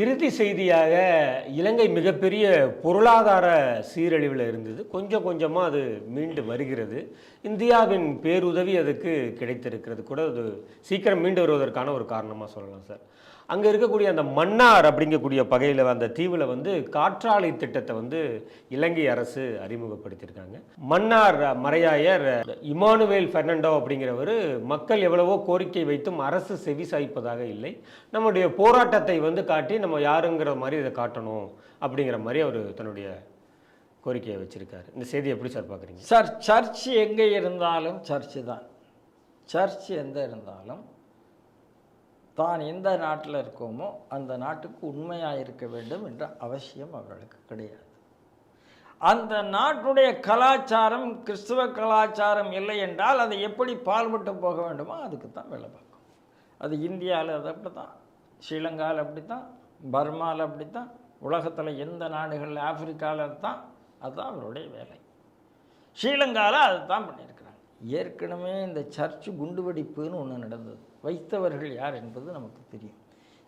இறுதி செய்தியாக இலங்கை மிகப்பெரிய பொருளாதார சீரழிவில் இருந்தது. கொஞ்சம் கொஞ்சமாக அது மீண்டு வருகிறது. இந்தியாவின் பேருதவி அதுக்கு கிடைத்திருக்கிறது கூட. அது சீக்கிரம் மீண்டு வருவதற்கான ஒரு காரணமாக சொல்லலாம் சார். அங்கே இருக்கக்கூடிய அந்த மன்னார் அப்படிங்கக்கூடிய பகையில் அந்த தீவில் காற்றாலை திட்டத்தை இலங்கை அரசு அறிமுகப்படுத்தியிருக்காங்க. மன்னார் மரையாயர் இமானுவேல் பெர்னாண்டோ அப்படிங்கிறவர் மக்கள் எவ்வளவோ கோரிக்கை வைத்தும் அரசு செவி சாய்ப்பதாக இல்லை, நம்முடைய போராட்டத்தை காட்டி நம்ம யாருங்கிற மாதிரி இதை காட்டணும் அப்படிங்கிற மாதிரி அவர் தன்னுடைய கோரிக்கையை வச்சிருக்காரு. இந்த செய்தி எப்படி சார் பார்க்குறீங்க? சார், சர்ச் எங்கே இருந்தாலும் சர்ச்சு தான். சர்ச் எந்த இருந்தாலும் தான் எந்த நாட்டில் இருக்கோமோ அந்த நாட்டுக்கு உண்மையாக இருக்க வேண்டும் என்ற அவசியம் அவர்களுக்கு கிடையாது. அந்த நாட்டுடைய கலாச்சாரம் கிறிஸ்துவ கலாச்சாரம் இல்லை என்றால் அதை எப்படி பால்பட்டு போக வேண்டுமோ அதுக்கு தான் வேலை பார்க்கும். அது இந்தியாவில் அது அப்படி தான், ஸ்ரீலங்காவில் அப்படி தான், பர்மாவில் அப்படி தான், உலகத்தில் எந்த நாடுகளில், ஆப்பிரிக்காவில் தான். அதுதான் அவருடைய வேலை. ஸ்ரீலங்காவில் அதை தான் பண்ணியிருக்கிறாங்க. ஏற்கனவே இந்த சர்ச்சு குண்டுவெடிப்புன்னு ஒன்று நடந்தது. வைத்தவர்கள் யார் என்பது நமக்கு தெரியும்.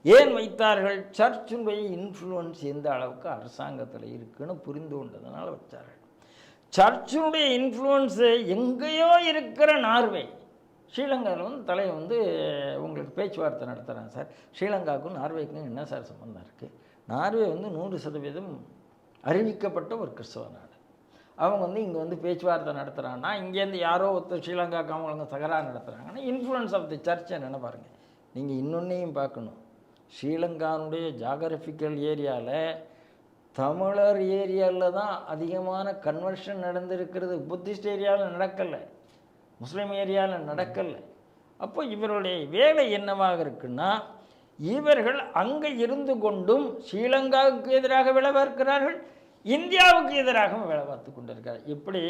ஏன் வைத்தார்கள்? சர்ச்சுடைய இன்ஃப்ளூயன்ஸ் எந்த அளவுக்கு அரசாங்கத்தில் இருக்குன்னு புரிந்து கொண்டதுனால வச்சார்கள். சர்ச்சினுடைய இன்ஃப்ளூயன்ஸு எங்கேயோ இருக்கிற நார்வே, ஸ்ரீலங்காவில் தலை உங்களுக்கு பேச்சுவார்த்தை நடத்துகிறாங்க சார். ஸ்ரீலங்காவுக்கும் நார்வேக்கும் என்ன சார் சம்பந்தம் இருக்குது? நார்வே 100% அறிவிக்கப்பட்ட ஒரு கிறிஸ்தவ நாடு. அவங்க இங்கே பேச்சுவார்த்தை நடத்துகிறாங்கன்னா, இங்கேருந்து யாரோ ஒருத்தர் ஸ்ரீலங்காவுக்கு அவங்களுக்கு தகராறு நடத்துகிறாங்கன்னா இன்ஃப்ளூயன்ஸ் ஆஃப் தி சர்ச் என்னென்னு பாருங்கள். நீங்கள் இன்னொன்னையும் பார்க்கணும். ஸ்ரீலங்காவுடைய ஜாகிரபிக்கல் ஏரியாவில் தமிழர் ஏரியாவில் தான் அதிகமான கன்வர்ஷன் நடந்திருக்கிறது. புத்திஸ்ட் ஏரியாவில் நடக்கலை, முஸ்லீம் ஏரியாவில் நடக்கலை. அப்போ இவருடைய வேலை என்னவாக இருக்குன்னா, இவர்கள் அங்கே இருந்து கொண்டும் ஸ்ரீலங்காவுக்கு எதிராக வேலை பார்க்கிறார்கள், இந்தியாவுக்கு எதிராகவும் வேலை பார்த்து கொண்டிருக்கிறார். எப்படி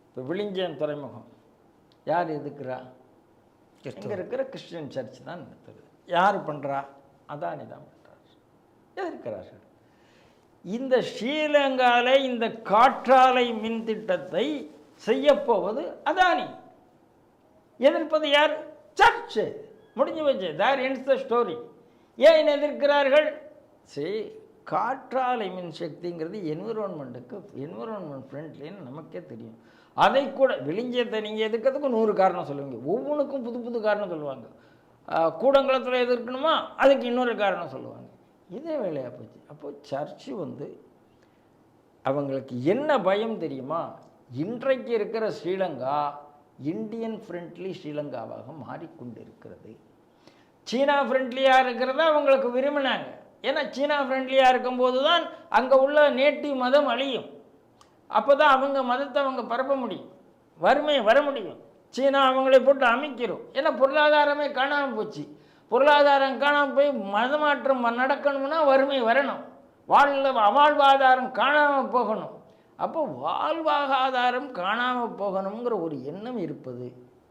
இப்போ விழிஞ்சன் துறைமுகம் யார் எதுக்குறா? இங்கே இருக்கிற கிறிஸ்டியன் சர்ச் தான் நடத்துது. யார் பண்ணுறா? அதானி தான் பண்ணுறார், எதிர்க்கிறார்கள். இந்த ஸ்ரீலங்காவில் இந்த காற்றாலை மின் திட்டத்தை செய்யப்போவது அதானி. எதிர்ப்பது யார்? சர்ச்சு. முடிஞ்சு வச்சு, தேர் எண்ட்ஸ் த ஸ்டோரி. ஏன் எதிர்க்கிறார்கள்? சரி, காற்றாலை மின் சக்திங்கிறது என்விரான்மெண்ட் ஃப்ரெண்ட்லின்னு நமக்கே தெரியும். அதை கூட விழிஞ்சத்தை நீங்கள் எதிர்க்கிறதுக்கு 100 காரணம் சொல்லுவீங்க. ஒவ்வொன்றுக்கும் புது புது காரணம் சொல்லுவாங்க. கூடங்குளத்தில் எதிர்க்கணுமா, அதுக்கு இன்னொரு காரணம் சொல்லுவாங்க. இதே வேலையாக போச்சு. அப்போது சர்ச்சு அவங்களுக்கு என்ன பயம் தெரியுமா? இன்றைக்கு இருக்கிற ஸ்ரீலங்கா இந்தியன் ஃப்ரெண்ட்லி ஸ்ரீலங்காவாக மாறிக்கொண்டிருக்கிறது. சீனா ஃப்ரெண்ட்லியாக இருக்கிறத அவங்களுக்கு விரும்பினாங்க. ஏன்னா சீனா ஃப்ரெண்ட்லியாக இருக்கும்போது தான் அங்கே உள்ள நேட்டிவ் மதம் அழியும். அப்போ தான் அவங்க மதத்தை அவங்க பரப்ப முடியும், வறுமை வர முடியும். சீனா அவங்களை போட்டு அமைக்கிறோம். ஏன்னா பொருளாதாரமே காணாமல் போச்சு. பொருளாதாரம் காணாமல் போய் மதமாற்றம் நடக்கணும்னா வறுமை வரணும், வாழ்வாதாரம் காணாமல் போகணும். அப்போ வாழ்வாதாரம் காணாமல் போகணுங்கிற ஒரு எண்ணம் இருப்பது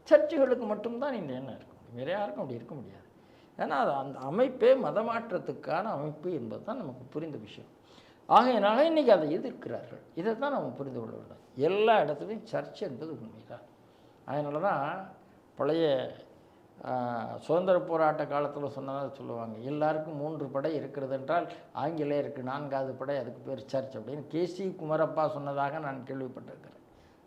சர்ச்சுகளுக்கு மட்டும்தான் இந்த எண்ணம் இருக்க முடியும், வேறு யாருக்கும் அப்படி இருக்க முடியாது. ஏன்னா அது அந்த அமைப்பே மதமாற்றத்துக்கான அமைப்பு என்பது தான் நமக்கு புரிந்த விஷயம். ஆகையினால இன்றைக்கி அதை எதிர்க்கிறார்கள். இதை தான் நம்ம புரிந்து கொள்ள வேண்டும். எல்லா இடத்துலையும் சர்ச் என்பது உண்மைதான். அதனால தான் பழைய சுதந்திர போராட்ட காலத்தில் சொன்னதாக சொல்லுவாங்க, எல்லாருக்கும் 3 படை இருக்கிறது என்றால் ஆங்கிலேயருக்கு 4வது படை, அதுக்கு பேர் சர்ச் அப்படின்னு கேசி குமரப்பா சொன்னதாக நான் கேள்விப்பட்டிருக்கிறேன்.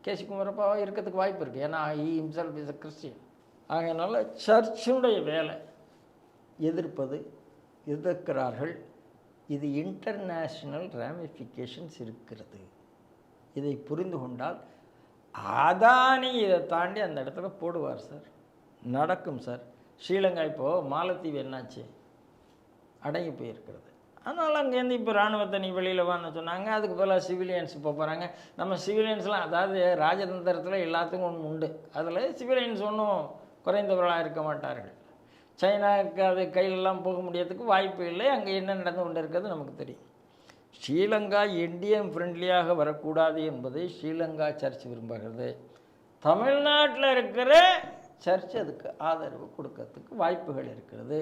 கேசி குமரப்பாவாக இருக்கிறதுக்கு வாய்ப்பு இருக்குது, ஏன்னா he himself is a Christian. அதனால் சர்ச்சுடைய வேலை எதிர்க்கிறார்கள். இது இன்டர்நேஷ்னல் ராமிஃபிகேஷன்ஸ் இருக்கிறது. இதை புரிந்து கொண்டால் அதானி இதை தாண்டி அந்த இடத்துல போடுவார் சார், நடக்கும் சார். ஸ்ரீலங்கா இப்போது மாலத்தீவு என்னாச்சு? அடங்கி போயிருக்கிறது. அதனால் அங்கேருந்து இப்போ இராணுவத்தை நீ வெளியில் வான்னு சொன்னாங்க. அதுக்கு பதிலாக சிவிலியன்ஸ் இப்போ போகிறாங்க. நம்ம சிவிலியன்ஸ்லாம், அதாவது ராஜதந்திரத்தில் எல்லாத்துக்கும் ஒன்று உண்டு, அதில் சிவிலியன்ஸ் ஒன்றும் குறைந்தவர்களாக இருக்க மாட்டார்கள். சைனாவுக்கு அது கையிலெல்லாம் போக முடியறதுக்கு வாய்ப்பு இல்லை. அங்கே என்ன நடந்து கொண்டு இருக்கிறது நமக்கு தெரியும். ஸ்ரீலங்கா இந்தியன் ஃப்ரெண்ட்லியாக வரக்கூடாது என்பதை ஸ்ரீலங்கா சர்ச் விரும்புகிறது. தமிழ்நாட்டில் இருக்கிற சர்ச் அதுக்கு ஆதரவு கொடுக்கறதுக்கு வாய்ப்புகள் இருக்கிறது.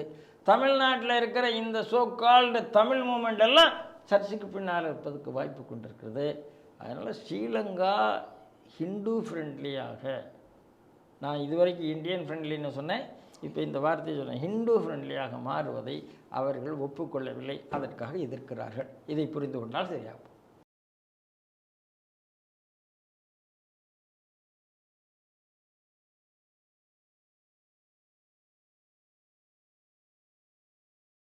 தமிழ்நாட்டில் இருக்கிற இந்த சோ கால்டு தமிழ் மூமெண்ட் எல்லாம் சர்ச்சுக்கு பின்னால் இருப்பதுக்கு வாய்ப்பு கொண்டிருக்கிறது. அதனால் ஸ்ரீலங்கா ஹிந்து ஃப்ரெண்ட்லியாக, நான் இதுவரைக்கும் இந்தியன் ஃப்ரெண்ட்லின்னு சொன்னேன், இப்போ இந்த வார்த்தையை சொன்ன ஹிந்து ஃப்ரெண்ட்லியாக மாறுவதை அவர்கள் ஒப்புக்கொள்ளவில்லை, அதற்காக எதிர்க்கிறார்கள். இதை புரிந்து கொண்டால் சரியாகும்.